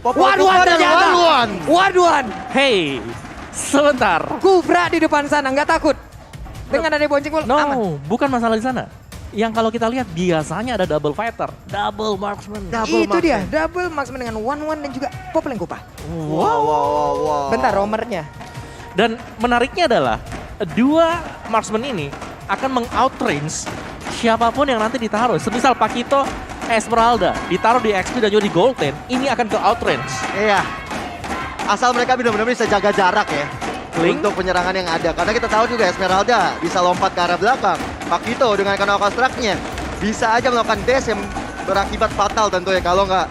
One ternyata. One. Hey, sebentar. Kufra di depan sana, nggak takut. Dengan ada bonceng aman. No, bukan masalah di sana. Yang kalau kita lihat biasanya ada double fighter, double marksman. Itu dia, double marksman dengan one dan juga Popoleng Kupa. Wow. Bentar, romernya. Dan menariknya adalah dua marksman ini akan meng-outrange siapapun yang nanti ditaruh. Semisal Pakito, Esmeralda ditaruh di XP dan juga di Gold Lane, ini akan ke outrange. Iya. Asal mereka benar-benar bisa jaga jarak ya. Link. Untuk penyerangan yang ada. Karena kita tahu juga Esmeralda bisa lompat ke arah belakang. Pakito dengan kanal construct-nya bisa aja melakukan dash yang berakibat fatal tentu ya. Kalau nggak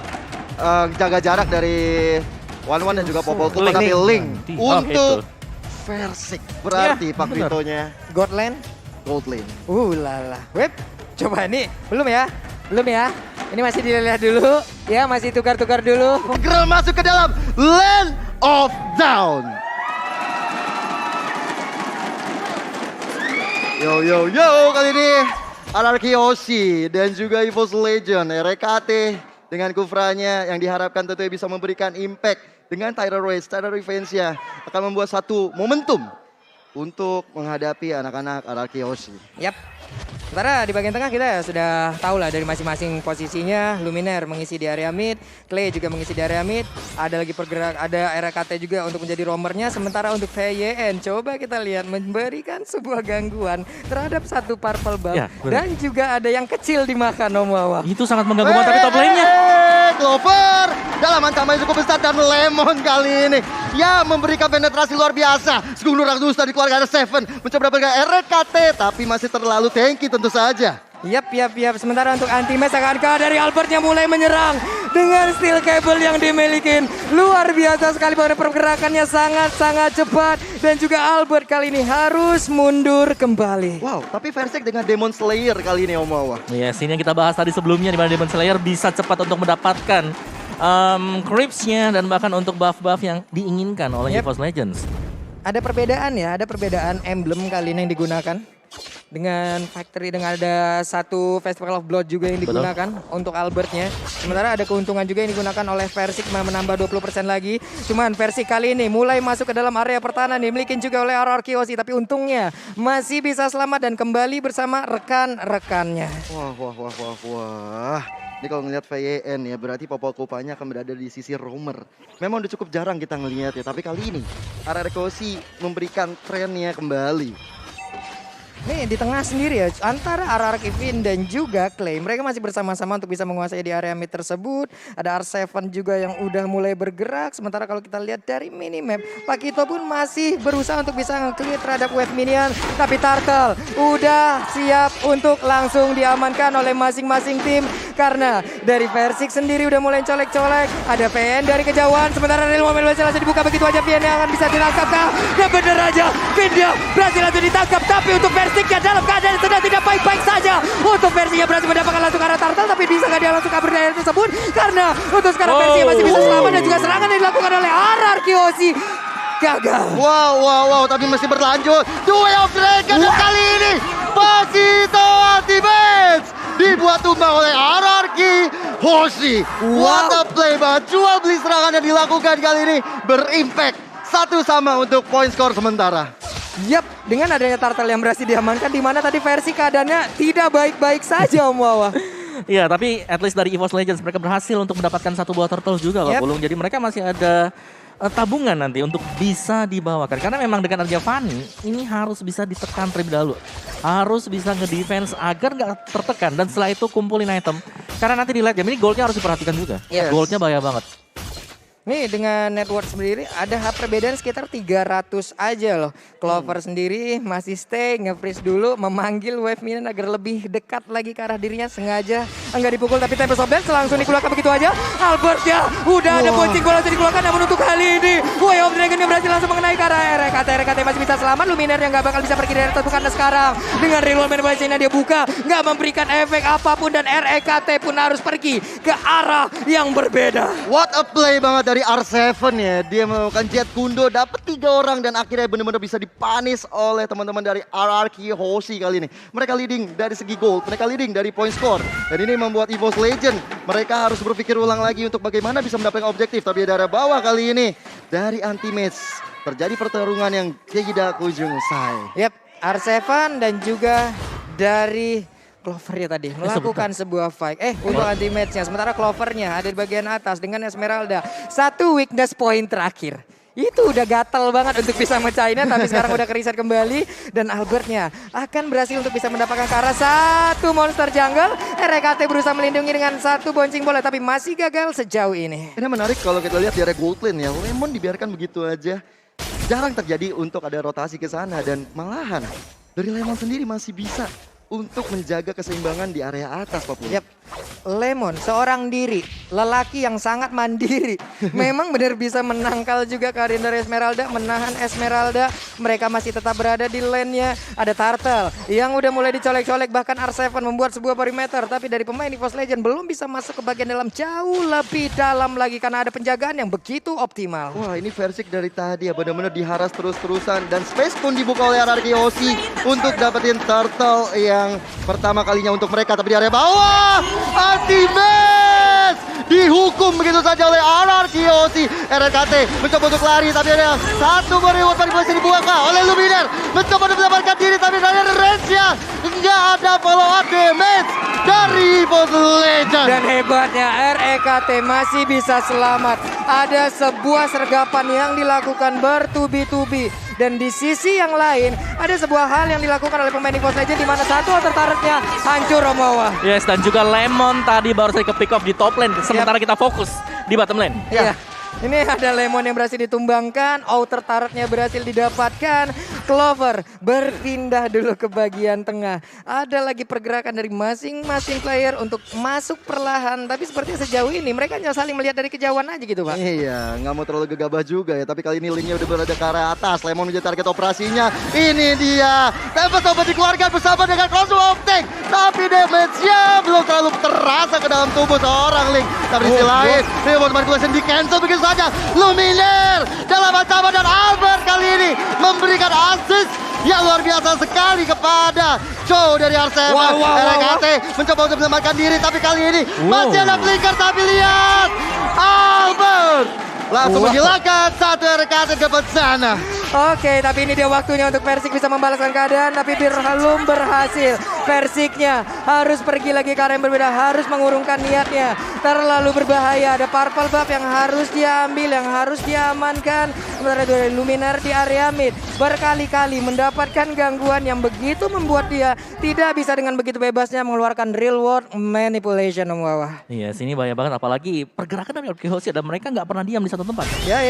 jaga jarak dari One dan juga Popol Kupa. Tapi Link untuk Versik. Berarti Ya, Pakitonya Gold Lane. Gold Lane. Lala. Web, coba nih. Belum ya? Ini masih dilihat dulu. Ya, masih tukar-tukar dulu. Gerel masuk ke dalam Land of Down. Yo, kali ini RRQ Oshi dan juga EVOS Legend, RKT dengan Kufranya yang diharapkan tentunya bisa memberikan impact dengan Tyler Race, Tyler Revencia akan membuat satu momentum untuk menghadapi anak-anak RRQ Oshi. Yap. Sementara di bagian tengah kita sudah tahu lah dari masing-masing posisinya. Luminaire mengisi di area mid, Clay juga mengisi di area mid. Ada lagi pergerak, ada RKT juga untuk menjadi roamernya. Sementara untuk VYN, coba kita lihat memberikan sebuah gangguan terhadap satu purple buff. Ya, dan juga ada yang kecil dimakan Omawa. Itu sangat mengganggu tapi top lane-nya. Clover dalam ancaman yang cukup besar dan Lemon kali ini ya memberikan penetrasi luar biasa. Sgung Nurang Dusta dikeluarkan ada Seven mencoba mendapatkan RKT tapi masih terlalu tanky tentu saja. Yap. Sementara untuk anti-match akankah dari Albert yang mulai menyerang dengan steel cable yang dimiliki. Luar biasa sekali bahwa pergerakannya sangat-sangat cepat. Dan juga Albert kali ini harus mundur kembali. Wow, tapi Versik dengan Demon Slayer kali ini Omawa. Yes, ini yang kita bahas tadi sebelumnya di mana Demon Slayer bisa cepat untuk mendapatkan creeps-nya dan bahkan untuk buff-buff yang diinginkan oleh EVOS Legends. Ada perbedaan emblem kali ini yang digunakan. Dengan factory, dengan ada satu Festival of Blood juga yang digunakan untuk Albertnya. Sementara ada keuntungan juga yang digunakan oleh Versik menambah 20% lagi. Cuman Versik kali ini mulai masuk ke dalam area pertahanan dimiliki juga oleh RRQ Oshi. Tapi untungnya masih bisa selamat dan kembali bersama rekan-rekannya. Wah. Ini kalau ngelihat VYN ya berarti Popol Kupanya akan berada di sisi roamer. Memang udah cukup jarang kita ngelihat ya. Tapi kali ini RRQ Oshi memberikan trennya kembali. Nih di tengah sendiri ya, antara RRQ Vin dan juga Clay. Mereka masih bersama-sama untuk bisa menguasai di area mid tersebut. Ada R7 juga yang udah mulai bergerak. Sementara kalau kita lihat dari minimap, Pakito pun masih berusaha untuk bisa nge-clear terhadap wave minion. Tapi Turtle udah siap untuk langsung diamankan oleh masing-masing tim. Karena dari Versik sendiri udah mulai colek-colek. Ada VN dari kejauhan. Sementara dari momen langsung dibuka begitu aja VN yang akan bisa ditangkap kah? Dan bener aja, Vin dia berhasil langsung ditangkap. Tapi untuk Versiknya dalam keadaan sedang tidak baik-baik saja. Untuk Versinya berhasil mendapatkan langsung arah Turtle. Tapi bisa nggak dia langsung kabur dari area tersebut. Karena untuk sekarang Versinya masih bisa selamat. Dan juga serangan yang dilakukan oleh RRQ Oshi gagal. Wow, tapi masih berlanjut. Duel of Dragon dan kali ini Pakito Ultimate dibuat tumbang oleh RRQ Oshi. What a play banget. Jual beli serangan yang dilakukan kali ini berimpact. Satu sama untuk poin skor sementara. Yap, dengan adanya Turtle yang berhasil diamankan, di mana tadi versi keadaannya tidak baik-baik saja Om Wawa. Iya, tapi at least dari EVOS Legends mereka berhasil untuk mendapatkan satu buah turtle juga Pak Pulung. Jadi mereka masih ada tabungan nanti untuk bisa dibawakan. Karena memang dengan adanya Fanny, ini harus bisa ditekan terlebih dahulu. Harus bisa nge-defense agar nggak tertekan. Dan setelah itu kumpulin item. Karena nanti di late game ini goldnya harus diperhatikan juga. Yes. Goldnya bahaya banget. Nih dengan network sendiri ada perbedaan sekitar 300 aja loh. Clover sendiri masih stay, nge-freeze dulu, memanggil wave minion agar lebih dekat lagi ke arah dirinya. Sengaja enggak dipukul tapi Tempest of Dance langsung dikeluarkan begitu aja. Albert ya udah ada bonceng bola langsung dikeluarkan, namun untuk kali ini Way of Dragon yang berhasil langsung mengenai ke arah RKT masih bisa selamat. Luminaire yang gak bakal bisa pergi dari itu karena sekarang dengan reroll manipulasinya dia buka, gak memberikan efek apapun dan RKT pun harus pergi ke arah yang berbeda. What a play banget dari R7 ya. Dia melakukan jet kundo, dapat 3 orang dan akhirnya benar-benar bisa dipanis oleh teman-teman dari RRQ Hoshi kali ini. Mereka leading dari segi gold, mereka leading dari point score. Dan ini membuat EVOS Legend, mereka harus berpikir ulang lagi untuk bagaimana bisa mendapatkan objektif. Tapi dari bawah kali ini, dari anti-match, terjadi pertarungan yang tidak kunjung usai. Yap, R7 dan juga dari Clover ya tadi melakukan sebuah fight. Untuk anti matchnya. Sementara Clovernya ada di bagian atas dengan Esmeralda. Satu weakness point terakhir. Itu udah gatel banget untuk bisa mecahinnya, tapi sekarang udah kereset kembali. Dan Albertnya akan berhasil untuk bisa mendapatkan ke arah satu monster jungle. RKT berusaha melindungi dengan satu boncing bola, tapi masih gagal sejauh ini. Ini menarik kalau kita lihat di area gold lane ya. Lemon dibiarkan begitu aja. Jarang terjadi untuk ada rotasi ke sana dan malahan dari Lemon sendiri masih bisa untuk menjaga keseimbangan di area atas, Pak Pul. Yap, Lemon seorang diri, lelaki yang sangat mandiri. Memang benar bisa menangkal juga kehadiran dari Esmeralda, menahan Esmeralda. Mereka masih tetap berada di lane-nya. Ada Turtle yang udah mulai dicolek-colek, bahkan R7 membuat sebuah perimeter. Tapi dari pemain EVOS Legend belum bisa masuk ke bagian dalam, jauh lebih dalam lagi karena ada penjagaan yang begitu optimal. Wah, ini Versik dari tadi ya benar-benar diharas terus-terusan dan space pun dibuka oleh RRQ Hoshi untuk dapetin Turtle yang pertama kalinya untuk mereka. Tapi di area bawah anti-match dihukum begitu saja oleh RRQ Hoshi. RKT mencoba untuk lari tapi ada satu reward manipulasi dibuka oleh Luminer, mencoba untuk mendapatkan diri tapi dari range-nya nggak ada follow up damage dari EVOS Legend. Dan hebatnya REKT masih bisa selamat. Ada sebuah sergapan yang dilakukan bertubi-tubi. Dan di sisi yang lain ada sebuah hal yang dilakukan oleh pemain EVOS Legend di mana satu outer turretnya hancur Romawa. Yes, dan juga Lemon tadi baru saja ke pick off di top lane. Sementara kita fokus di bottom lane. Iya. Ini ada Lemon yang berhasil ditumbangkan, outer turretnya berhasil didapatkan. Clover berpindah dulu ke bagian tengah. Ada lagi pergerakan dari masing-masing player untuk masuk perlahan. Tapi sepertinya sejauh ini mereka hanya saling melihat dari kejauhan aja gitu, Pak. Iya, nggak mau terlalu gegabah juga ya. Tapi kali ini linknya udah berada ke arah atas. Lemon menjadi target operasinya. Ini dia. Tempest Open dikeluarkan bersama dengan Cross of Tank. Tapi damage-nya belum terlalu terasa ke dalam tubuh seorang Link. Tapi di sisi lain, Reward Manipulation di cancel begitu saja. Luminer dalam ancaman dan Albert kali ini memberikan assist yang luar biasa sekali kepada Joe dari R7. RKT mencoba untuk menyelamatkan diri tapi kali ini masih ada flicker tapi lihat Albert langsung menghilangkan satu RKT ke sana. Oke, tapi ini dia waktunya untuk Versik bisa membalaskan keadaan, tapi belum berhasil. Versiknya harus pergi lagi ke arah yang berbeda, harus mengurungkan niatnya. Terlalu berbahaya, ada Purple Buff yang harus diambil, yang harus diamankan. Sementara dari Luminar di area mid berkali-kali mendapatkan gangguan yang begitu membuat dia tidak bisa dengan begitu bebasnya mengeluarkan real world manipulation, Om Wawa. Iya, sini bahaya banget, apalagi pergerakan dari RRQ Hoshi dan mereka nggak pernah diam di satu tempat. Ya,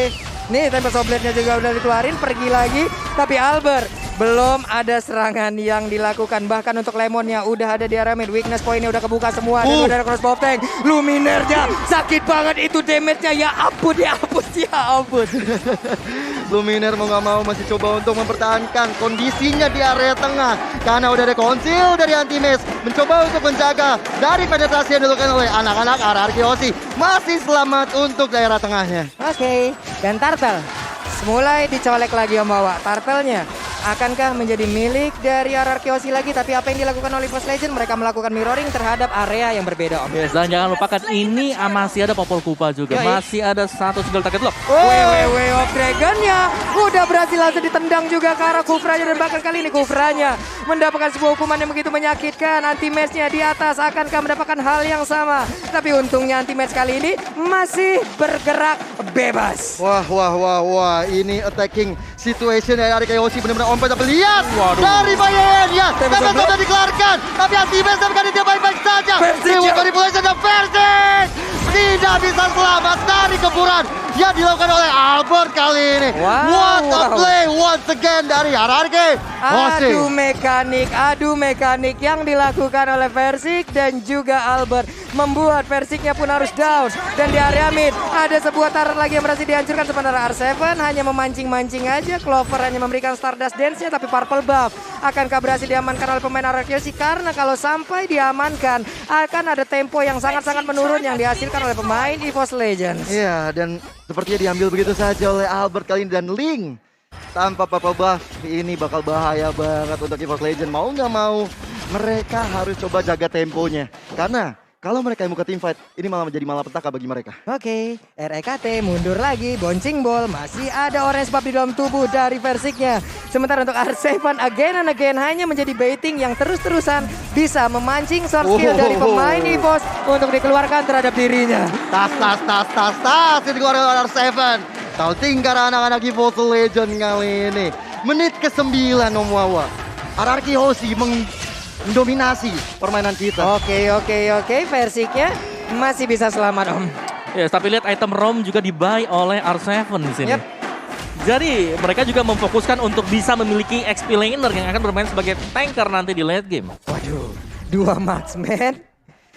nih Tempest Oblate-nya juga udah dikeluarin, pergi lagi. Tapi Albert belum ada serangan yang dilakukan. Bahkan untuk Lemonnya udah ada di area mid. Weakness point-nya udah kebuka semua. Dan udah ada crossbow tank. Luminernya sakit banget itu damage-nya. Ya ampun, ya ampun, ya ampun. Luminer mau nggak mau masih coba untuk mempertahankan kondisinya di area tengah. Karena udah ada konsil dari Anti-Maze. Mencoba untuk menjaga dari penetrasi yang dilakukan oleh anak-anak RRQ Hoshi. Masih selamat untuk daerah tengahnya. Oke, dan Turtle mulai dicolek lagi Om Wawa. Turtle-nya akankah menjadi milik dari RRQ Hoshi lagi? Tapi apa yang dilakukan oleh EVOS Legend? Mereka melakukan mirroring terhadap area yang berbeda, Om. Yes, dan jangan lupakan ini masih ada Popol Kupa juga. Masih ada satu single target lock. Way of Dragon-nya udah berhasil langsung ditendang juga ke arah Kufranya. Dan bahkan kali ini Kufranya mendapatkan sebuah hukuman yang begitu menyakitkan. Anti-match-nya di atas akankah mendapatkan hal yang sama? Tapi untungnya anti-match kali ini masih bergerak bebas. Wah, ini attacking situation dari RRQ Hoshi benar-benar on point. Tapi lihat dari Bayern-nya. Tempest sudah dikeluarkan. Tapi Anti-Maze tapi dia baik-baik saja. Reward Manipulation dan Versik tidak bisa selamat dari gempuran yang dilakukan oleh Albert kali ini. What a play once again dari RRQ Hoshi. Adu mekanik yang dilakukan oleh Versik dan juga Albert membuat Versiknya pun harus down. Dan di area mid ada sebuah turret lagi yang berhasil dihancurkan. Sementara R7 hanya memancing-mancing aja. Clover hanya memberikan Stardust Dance-nya, tapi Purple Buff Akankah berhasil diamankan oleh pemain RRQ? Karena kalau sampai diamankan akan ada tempo yang sangat-sangat menurun yang dihasilkan oleh pemain EVOS Legends. Iya, dan sepertinya diambil begitu saja oleh Albert kali ini dan Ling. Tanpa purple buff, ini bakal bahaya banget untuk EVOS Legends. Mau nggak mau, mereka harus coba jaga temponya. Karena kalau mereka yang buka teamfight, ini malah menjadi malapetaka bagi mereka. Oke, REKT mundur lagi, bouncing ball, masih ada orange buff di dalam tubuh dari Versiknya. Sementara untuk R7 again and again hanya menjadi baiting yang terus-terusan bisa memancing source skill dari pemain EVOS untuk dikeluarkan terhadap dirinya. Tas, dikeluarkan oleh R7. Taunting karena anak-anak EVOS Legends kali ini. Menit ke-9 Om Wawa. RRQ Hoshi mendominasi permainan kita. Oke, Versiknya masih bisa selamat Om. Ya, tapi lihat item ROM juga di-buy oleh R7 di sini. Yep. Jadi mereka juga memfokuskan untuk bisa memiliki XP laner yang akan bermain sebagai tanker nanti di late game. Waduh, 2 marksman.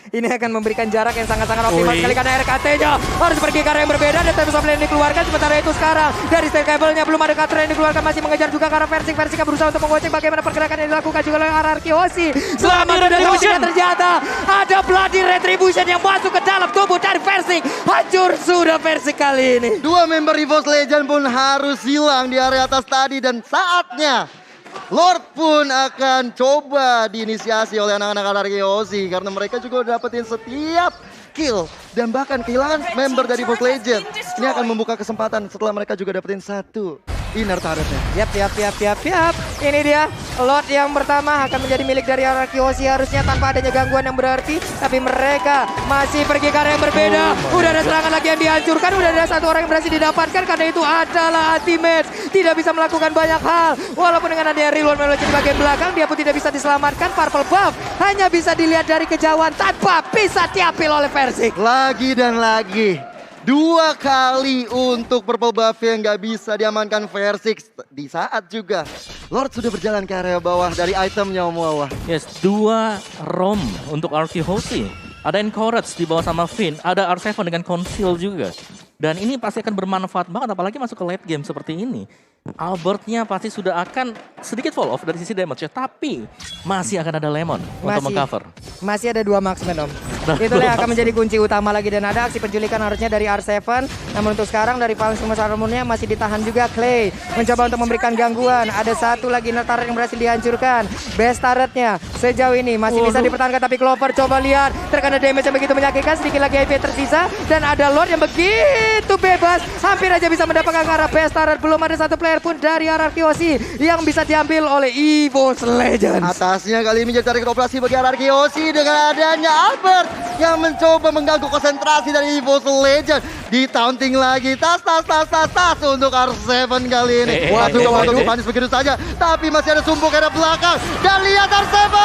Ini akan memberikan jarak yang sangat-sangat optimal sekali karena RKT-nya harus pergi ke arah yang berbeda dan time of lane dikeluarkan. Sementara itu sekarang dari state cable-nya belum ada cutter yang dikeluarkan, masih mengejar juga karena Versik berusaha untuk menggocek bagaimana pergerakan yang dilakukan juga oleh RRQ Hoshi. Selamat Retribution. Ternyata ada Bloody Retribution yang masuk ke dalam tubuh dari Versik. Hancur sudah Versik kali ini. 2 member EVOS Legends pun harus hilang di area atas tadi dan saatnya Lord pun akan coba diinisiasi oleh anak-anak RRQ Hoshi karena mereka juga udah dapetin setiap kill dan bahkan kehilangan member dari EVOS Legends. Ini akan membuka kesempatan setelah mereka juga dapetin 1 inner turretnya. Yap. Ini dia Lord yang pertama akan menjadi milik dari RRQ Hoshi harusnya tanpa adanya gangguan yang berarti. Tapi mereka masih pergi ke arah yang berbeda. Udah ada serangan lagi yang dihancurkan. Udah ada 1 orang yang berhasil didapatkan karena itu adalah ultimate. Tidak bisa melakukan banyak hal. Walaupun dengan adanya reload melalui di bagian belakang dia pun tidak bisa diselamatkan. Purple buff hanya bisa dilihat dari kejauhan tanpa bisa diambil oleh Versik. Lagi dan lagi 2 kali untuk purple buff yang gak bisa diamankan Versik. Di saat juga Lord sudah berjalan ke area bawah dari itemnya Om Wawa. Yes, 2 ROM untuk RRQ Hoshi. Ada Encourage di bawah sama Finn, ada R7 dengan Conceal juga. Dan ini pasti akan bermanfaat banget apalagi masuk ke late game seperti ini. Albertnya pasti sudah akan sedikit fall off dari sisi damage ya, tapi masih akan ada Lemon untuk mengcover. Masih ada 2 marksman Om. Itulah yang akan menjadi kunci utama lagi dan ada aksi penculikan harusnya dari R7. Namun untuk sekarang dari Paling Semua Salmonnya masih ditahan juga Clay. Mencoba untuk memberikan gangguan. Ada 1 lagi turret yang berhasil dihancurkan. Best turretnya sejauh ini masih bisa dipertahankan tapi Clover coba lihat. Terkena damage yang begitu menyakitkan. Sedikit lagi HP tersisa dan ada Lord yang begitu bebas. Hampir aja bisa mendapatkan ke arah best turret. Belum ada 1 player pun dari RRQ Hoshi yang bisa diambil oleh EVOS Legends. Atasnya kali ini jadi tarik operasi bagi RRQ Hoshi dengan adanya Albert yang mencoba mengganggu konsentrasi dari EVOS Legends. Di-taunting lagi, tas untuk R7 kali ini. Waduh, manis begitu saja. Tapi masih ada sumpuk ke arah belakang. Dan lihat R7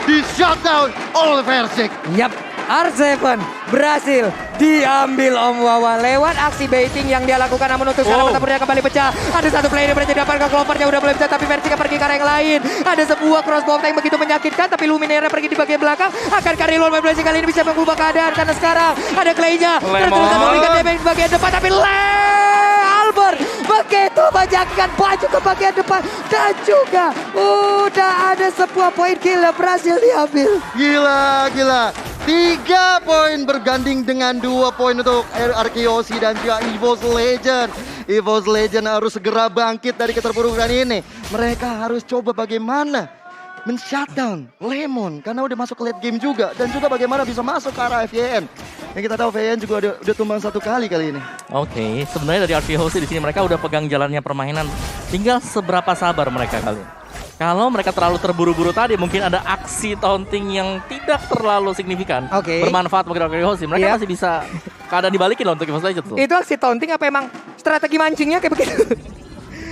di shutdown oleh Versik. Yap, R7 berhasil diambil Om Wawa lewat aksi baiting yang dia lakukan. Namun untuk sekarang tempurnya kembali pecah. Ada 1 player yang berhasil didapatkan, Clovernya udah mulai bisa tapi Versik pergi ke arah yang lain. Ada sebuah crossbow yang begitu menyakitkan tapi Luminaire pergi di bagian belakang. Akan Karilon Versik kali ini bisa mengubah keadaan karena sekarang ada Clay-nya. Terus memberikan damage di bagian depan tapi Albert begitu menyakitkan baju ke bagian depan dan juga udah ada sebuah poin kill yang berhasil diambil. Gila. 3 poin berganding dengan 2 poin untuk RRQ Hoshi dan juga EVOS Legends. EVOS Legends harus segera bangkit dari keterpurukan ini. Mereka harus coba bagaimana men-shutdown Lemon karena udah masuk ke late game juga. Dan juga bagaimana bisa masuk ke arah FYN. Yang kita tahu FYN juga udah tumbang 1 kali ini. Oke, sebenarnya dari RRQ Hoshi di sini mereka udah pegang jalannya permainan. Tinggal seberapa sabar mereka kali ini. Kalau mereka terlalu terburu-buru tadi mungkin ada aksi taunting yang tidak terlalu signifikan. Bermanfaat bagi RRQ Hoshi. Mereka masih bisa keadaan dibalikin loh untuk EVOS Legends tuh. Itu aksi taunting apa emang strategi mancingnya kayak begitu?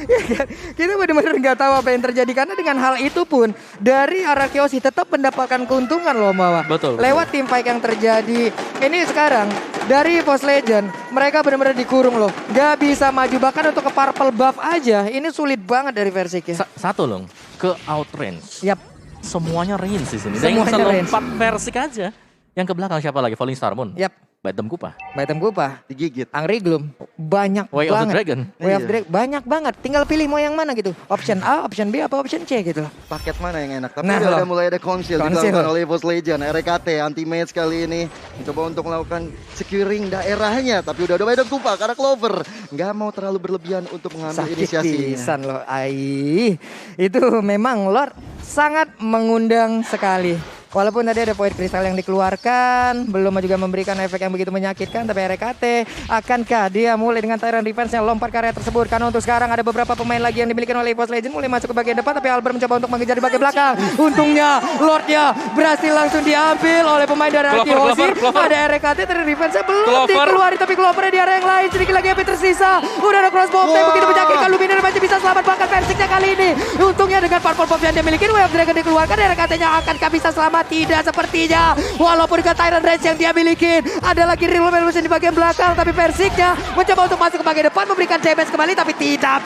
Ya kan? Kita benar-benar nggak tahu apa yang terjadi karena dengan hal itu pun dari RRQ Hoshi tetap mendapatkan keuntungan loh Mawa. Betul. Lewat team fight yang terjadi. Ini sekarang dari EVOS Legends mereka benar-benar dikurung loh. Gak bisa maju bahkan untuk ke purple buff aja. Ini sulit banget dari Versik ya. Satu loh, ke outrange. Yap. Semuanya range di sini. Semuanya Dan range. lompat Versik aja. Yang ke belakang siapa lagi? Falling Star Moon. Yap. Item Kupa. Item Kupa, Digigit. Angry Gloom, banyak Way of the banget. Dragon. Way of Iya. Dragon, banyak banget. Tinggal pilih mau yang mana gitu. Option A, option B, apa option C gitu. Paket mana yang enak? Tapi Nah, udah loh. mulai ada konsil Konsil. dilakukan oleh EVOS Legend. RKT anti-match kali ini mencoba untuk melakukan securing daerahnya. Tapi udah ada Item Kupa karena Clover nggak mau terlalu berlebihan untuk mengambil Sakit inisiasinya. pisan loh. Itu memang Lord sangat mengundang sekali. Walaupun tadi ada poin kristal yang dikeluarkan, belum juga memberikan efek yang begitu menyakitkan, tapi RKT akankah dia mulai dengan Tyrant defense-nya lompat ke area tersebut? Karena untuk sekarang ada beberapa pemain lagi yang dimiliki oleh EVOS Legend mulai masuk ke bagian depan, tapi Albert mencoba untuk mengejar di bagian belakang. Untungnya Lordnya berhasil langsung diambil oleh pemain dari Arkeosi. Clover. Ada RKT, Tyrant defense-nya belum Clover. dikeluarin, tapi Clover di area yang lain. Sedikit lagi yang tersisa. Udah ada crossbow Wow. begitu menyakitkan. Luminar masih bisa selamat bahkan Persiknya kali ini. Untungnya dengan purple bomb yang dia miliki, Way of Dragon dikeluarkan, RKT-nya akankah bisa selamat? Tidak sepertinya. Walaupun dengan Tyrant Rage yang dia miliki, ada lagi Real Evolution di bagian belakang, tapi Persiknya mencoba untuk masuk ke bagian depan, memberikan damage kembali, tapi tidak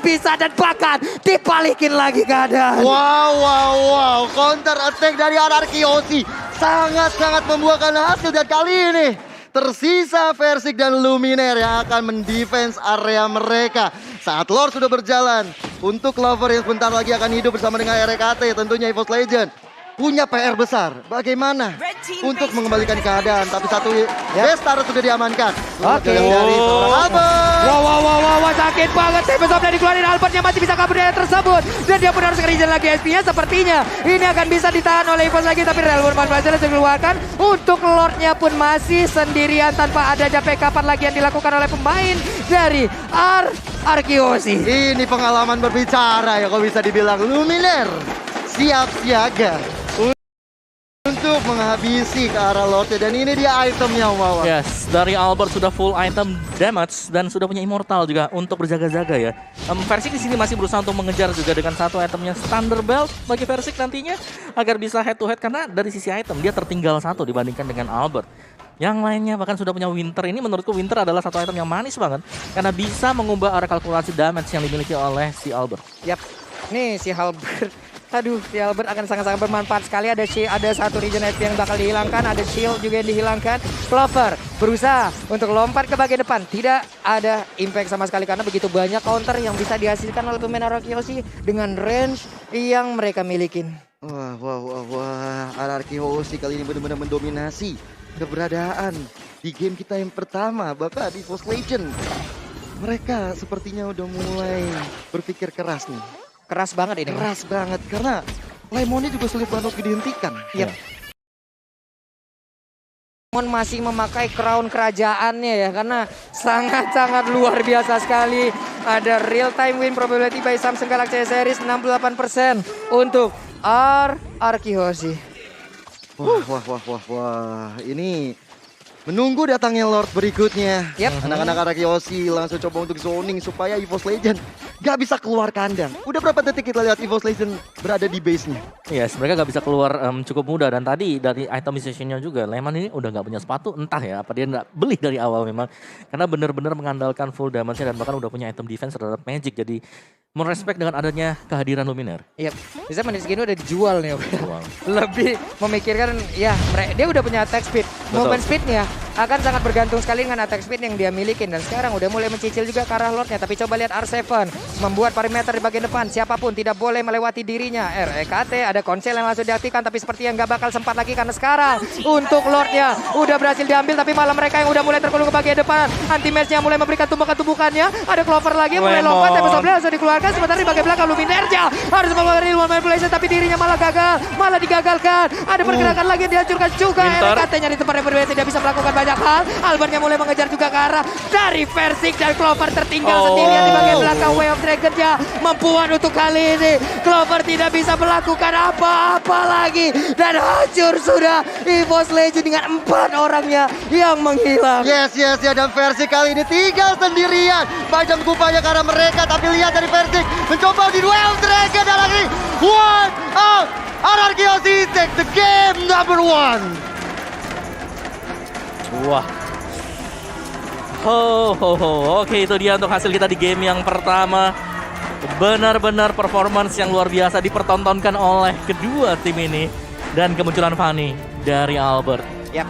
bisa, dan bahkan dibalikin lagi keadaan. Wow. Counter attack dari Arkeosi sangat-sangat membuahkan hasil. Dan kali ini tersisa Versik dan Luminaire yang akan mendefense area mereka. Saat Lord sudah berjalan untuk Clover yang sebentar lagi akan hidup bersama dengan RKT, tentunya EVOS Legend punya PR besar. Bagaimana untuk mengembalikan keadaan, tapi satu Bestar sudah diamankan. Oke. Dari seorang Albert. Wow, sakit banget. Tempest of dikeluarin, Albertnya masih bisa kabur dari tersebut. Dan dia pun harus nge-regen lagi SP-nya. Sepertinya ini akan bisa ditahan oleh EVOS lagi. Tapi Realm Manipulation sudah dikeluarkan. Untuk Lordnya pun masih sendirian tanpa ada jape kapan lagi yang dilakukan oleh pemain dari Arkeosi. Ini pengalaman berbicara ya, kalau bisa dibilang. Luminaire siap siaga untuk menghabisi ke arah Lordnya. Dan ini dia itemnya, Wawa. Yes, dari Albert sudah full item damage dan sudah punya immortal juga untuk berjaga-jaga ya. Versik di sini masih berusaha untuk mengejar juga dengan satu itemnya Thunder Belt bagi Versik nantinya agar bisa head to head, karena dari sisi item dia tertinggal satu dibandingkan dengan Albert. Yang lainnya bahkan sudah punya Winter. Ini menurutku Winter adalah satu item yang manis banget karena bisa mengubah arah kalkulasi damage yang dimiliki oleh si Albert. Yap, nih si Albert. Aduh, si Albert akan sangat-sangat bermanfaat sekali. Ada satu regen HP yang bakal dihilangkan, ada shield juga yang dihilangkan. Clover berusaha untuk lompat ke bagian depan. Tidak ada impact sama sekali karena begitu banyak counter yang bisa dihasilkan oleh pemain Arkeosi dengan range yang mereka milikin. Wah. Arkeosi kali ini benar-benar mendominasi keberadaan di game kita yang pertama, bahkan di EVOS Legend. Mereka sepertinya udah mulai berpikir keras nih. Keras banget ini. Keras banget karena Lemonnya juga sulit banget untuk dihentikan. Yap. Lemon masih memakai crown kerajaannya ya, karena sangat-sangat luar biasa sekali. Ada real time win probability by Samsung Galaxy S Series 68% untuk Arkeosi. Wah. Ini menunggu datangnya Lord berikutnya. Yap. Anak-anak Arkeosi langsung coba untuk zoning supaya EVOS Legend gak bisa keluar kandang. Udah berapa detik kita lihat EVOS Legend berada di base-nya? Yes, mereka gak bisa keluar cukup mudah. Dan tadi dari itemization-nya juga, Lemon ini udah gak punya sepatu. Entah ya, apa dia gak beli dari awal memang. Karena benar-benar mengandalkan full damage-nya dan bahkan udah punya item defense terhadap Magic. Jadi merespek dengan adanya kehadiran Luminaire. Yap. Bisa menit segini udah dijual nih. Wow. Lebih memikirkan, ya dia udah punya attack speed. Movement speednya akan sangat bergantung sekali dengan attack speed yang dia miliki. Dan sekarang udah mulai mencicil juga ke arah Lordnya. Tapi coba lihat R7 membuat perimeter di bagian depan. Siapapun tidak boleh melewati dirinya. RKT ada konsel yang langsung diaktifkan, tapi seperti yang gak bakal sempat lagi karena sekarang untuk Lordnya udah berhasil diambil, tapi malah mereka yang udah mulai terkulung ke bagian depan. Anti-match-nya mulai memberikan tumbukan-tumbukannya. Ada Clover lagi yang mulai lompat, tapi sebelumnya langsung dikeluarkan. Sementara di bagian belakang Luminaire-nya harus mengeluarkan Real Manipulation, tapi dirinya malah digagalkan. Ada pergerakan lagi yang dihancurkan juga. Winter. RKT-nya di tempat yang berbeda tidak bisa melakukan banyak hal. Albertnya mulai mengejar juga ke arah dari Versik, dan Clover tertinggal sendirian di bagian belakang. Way of Dragon-nya membuat untuk kali ini Clover tidak bisa melakukan apa-apa lagi, dan hancur sudah EVOS Legend dengan 4 orangnya yang menghilang. Yes, dan versi kali ini tinggal sendirian. Bajam kupanya karena mereka, tapi lihat dari Versik mencoba di duel Dragon dan lagi one out. Arkeosi take the game number 1. Wah. Oke, itu dia untuk hasil kita di game yang pertama. Benar-benar performance yang luar biasa dipertontonkan oleh kedua tim ini. Dan kemunculan Fanny dari Albert. Yap.